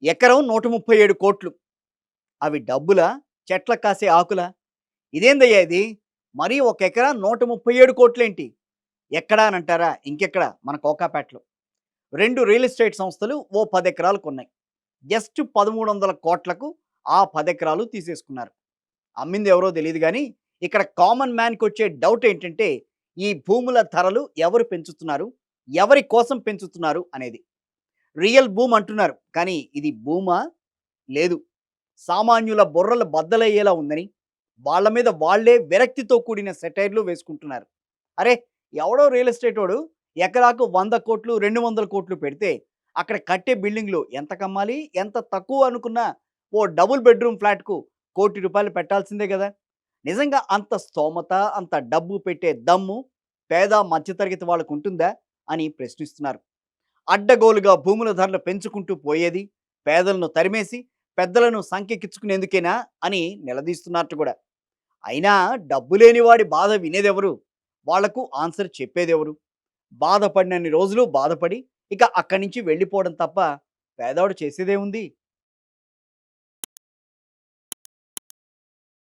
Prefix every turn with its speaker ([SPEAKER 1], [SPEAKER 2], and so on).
[SPEAKER 1] ఎకరం 137 కోట్లు. అవి డబ్బులా? చెట్లకు కాసే ఆకులా? ఇదేందయ్యా ఇది? మరీ ఒక ఎకరా 137 కోట్లేంటి? ఎక్కడ అనంటారా? ఇంకెక్కడ మన కోకాపేటలో. 2 రియల్ ఎస్టేట్ సంస్థలు ఓ 10 ఎకరాలు కొన్నాయి. జస్ట్ 1300 కోట్లకు ఆ 10 ఎకరాలు తీసేసుకున్నారు. అమ్మింది ఎవరో తెలీదు గానీ, ఇక్కడ కామన్ మ్యాన్‌కొచ్చే డౌట్ ఏంటంటే, ఈ భూముల ధరలు ఎవరు పెంచుతున్నారు? ఎవరి కోసం పెంచుతున్నారు అనేది. రియల్ భూమ్ అంటున్నారు. కానీ ఇది భూమా? లేదు. సామాన్యుల బుర్రలు బద్దలయ్యేలా ఉందని, వాళ్ళ మీద వాళ్ళే విరక్తితో కూడిన సెటైర్‌లు వేసుకుంటున్నారు. అరే! ఎవడో రియల్ ఎస్టేటోడు ఎకరాకు 100,00,00,000, 200,00,00,000 పెడితే, అక్కడ కట్టే బిల్డింగ్‌లు ఎంతకమ్మాలి? ఎంత తక్కువ అనుకున్నా ఓ డబుల్ బెడ్‌రూమ్ ఫ్లాట్‌కు ₹1,00,00,000 పెట్టాల్సిందే గదా! నిజంగా అంత స్తోమత, అంత డబ్బు పెట్టే దమ్ము పేద, మధ్యతరగతి వాళ్ళకుంటుందా? అని ప్రశ్నిస్తున్నారు. అడ్డగోలుగా భూముల ధరలు పెంచుకుంటూ పోయేది, పేదలను తరిమేసి, పెద్దలను సంకెక్కించుకునేందుకేనా అని నిలదీస్తున్నట్టు గూడా. అయినా డబ్బు లేని వాడి బాధ వినేదెవరు? వాళ్లకు ఆన్సర్ చెప్పేదెవరు? బాధపడినన్ని రోజులు బాధపడి, ఇక అక్కడి నుంచి వెళ్ళిపోవడం తప్ప పేదవాడు చేసేదేముంది?